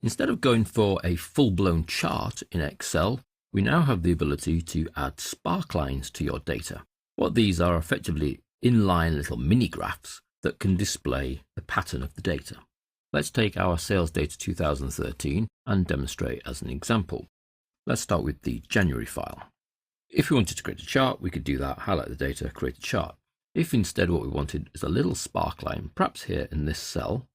Instead of going for a full-blown chart in Excel, we now have the ability to add sparklines to your data. What these are effectively inline little mini graphs that can display the pattern of the data. Let's take our sales data 2013 and demonstrate as an example. Let's start with the January file. If we wanted to create a chart, we could do that, highlight the data, create a chart. If instead what we wanted is a little sparkline, perhaps here in this cell,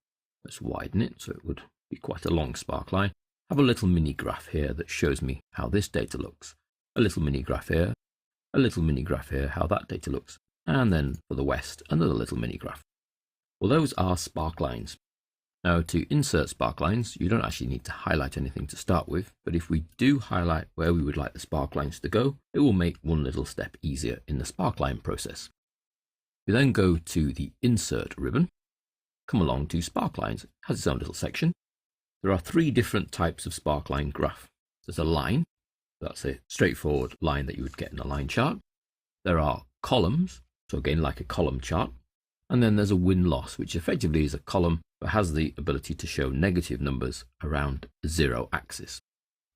let's widen it so it would be quite a long sparkline, have a little mini graph here that shows me how this data looks. A little mini graph here, a little mini graph here, how that data looks. And then for the West, another little mini graph. Well, those are sparklines. Now, to insert sparklines, you don't actually need to highlight anything to start with, but if we do highlight where we would like the sparklines to go, it will make one little step easier in the sparkline process. We then go to the Insert ribbon, come along to Sparklines. It has its own little section. There are three different types of sparkline graph. There's a line, that's a straightforward line that you would get in a line chart. There are columns, so again like a column chart. And then there's a win-loss, which effectively is a column that has the ability to show negative numbers around the zero axis.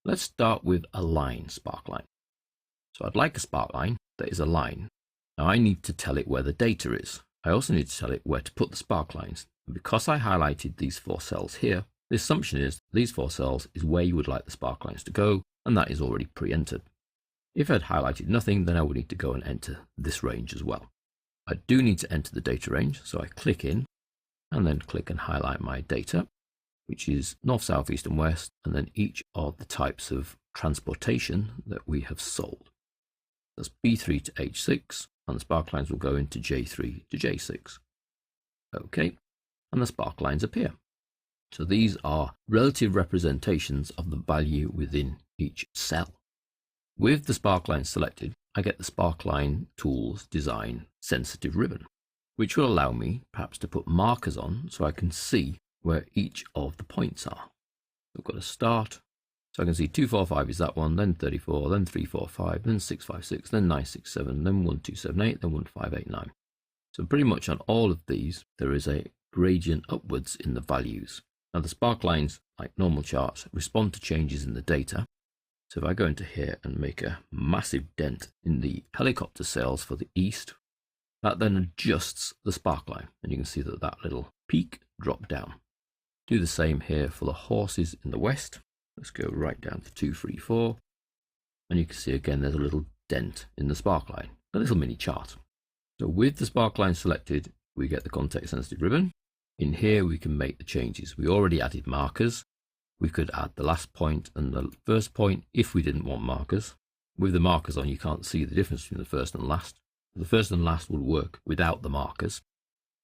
Let's start with a line sparkline. So I'd like a sparkline that is a line. Now I need to tell it where the data is. I also need to tell it where to put the sparklines. And because I highlighted these 4 cells here, the assumption is these 4 cells is where you would like the sparklines to go, and that is already pre-entered. If I'd highlighted nothing, then I would need to go and enter this range as well. I do need to enter the data range, so I click in and then click and highlight my data, which is north, south, east and west, and then each of the types of transportation that we have sold. That's B3 to H6, and the sparklines will go into J3 to J6. Okay, and the sparklines appear. So these are relative representations of the value within each cell. With the sparkline selected, I get the Sparkline Tools Design Sensitive ribbon, which will allow me perhaps to put markers on so I can see where each of the points are. I've got a start, so I can see 245 is that one, then 34, then 345, then 656, then 967, then 1278, then 1589. So pretty much on all of these, there is a gradient upwards in the values. Now the sparklines, like normal charts, respond to changes in the data. So if I go into here and make a massive dent in the helicopter sales for the east, that then adjusts the sparkline, and you can see that that little peak dropped down. Do the same here for the horses in the west. Let's go right down to 234, and you can see again there's a little dent in the sparkline, a little mini chart. So with the sparkline selected, we get the context sensitive ribbon. In here we can make the changes. We already added markers. We could add the last point and the first point if we didn't want markers. With the markers on, you can't see the difference between the first and last. The first and last would work without the markers.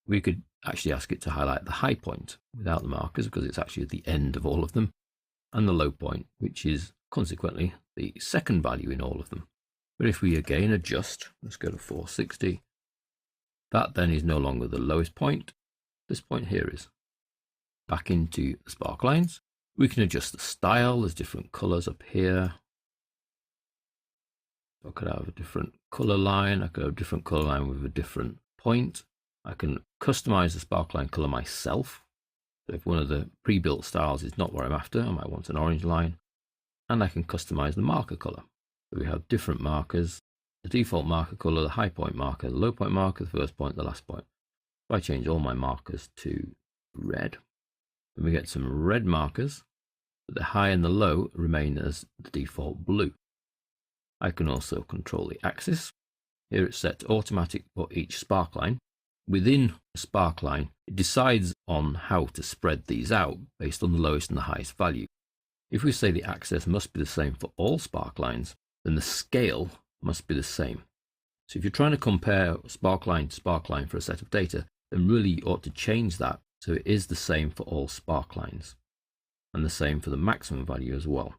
We could actually ask it to highlight the high point without the markers because it's actually at the end of all of them, and the low point, which is consequently the second value in all of them. But if we again adjust, let's go to 460, that then is no longer the lowest point. This point here is. Back into the sparklines. We can adjust the style. There's different colors up here. I could have a different color line. I could have a different color line with a different point. I can customize the sparkline color myself. So if one of the pre-built styles is not what I'm after, I might want an orange line. And I can customize the marker color. So we have different markers. The default marker color, the high point marker, the low point marker, the first point, the last point. If I change all my markers to red, then we get some red markers, but the high and the low remain as the default blue. I can also control the axis. Here it's set to automatic for each sparkline. Within a sparkline, it decides on how to spread these out based on the lowest and the highest value. If we say the axis must be the same for all sparklines, then the scale must be the same. So if you're trying to compare sparkline to sparkline for a set of data, then really you ought to change that so it is the same for all sparklines, and the same for the maximum value as well.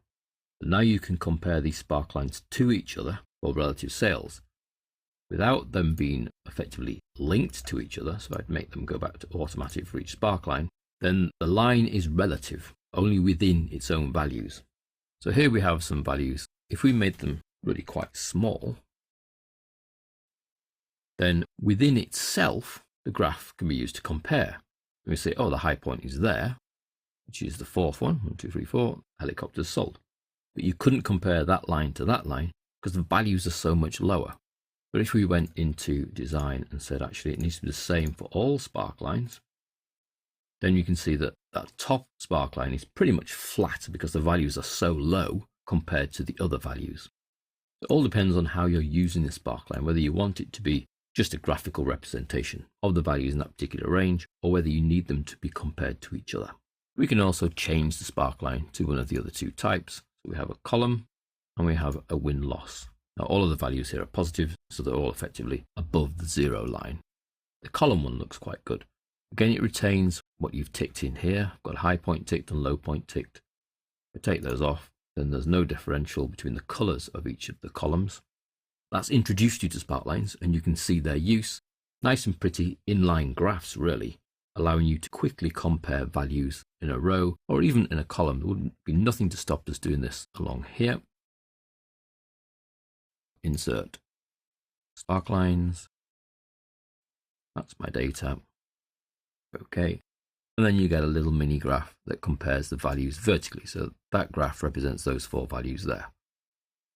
But now you can compare these sparklines to each other for relative sales without them being effectively linked to each other. So I'd make them go back to automatic for each sparkline. Then the line is relative, only within its own values. So here we have some values. If we made them really quite small, then within itself, the graph can be used to compare. We say, oh, the high point is there. which is the fourth one, 1, 2, 3, 4, helicopters sold. But you couldn't compare that line to that line because the values are so much lower. But if we went into design and said, actually, it needs to be the same for all Sparklines, then you can see that that top Sparkline is pretty much flat because the values are so low compared to the other values. It all depends on how you're using the Sparkline, whether you want it to be just a graphical representation of the values in that particular range, or whether you need them to be compared to each other. We can also change the Sparkline to one of the other two types. So we have a column and we have a win-loss. Now all of the values here are positive, so they're all effectively above the 0 line. The column one looks quite good. Again, it retains what you've ticked in here. I've got a high point ticked and low point ticked. If I take those off, then there's no differential between the colors of each of the columns. That's introduced you to Sparklines, and you can see their use. Nice and pretty inline graphs, really, allowing you to quickly compare values in a row or even in a column. There wouldn't be nothing to stop us doing this along here. Insert Sparklines. That's my data. Okay. And then you get a little mini graph that compares the values vertically. So that graph represents those 4 values there.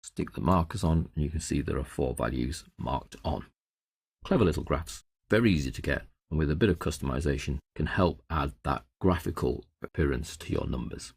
Stick the markers on and you can see there are 4 values marked on. Clever little graphs, very easy to get, and with a bit of customization can help add that graphical appearance to your numbers.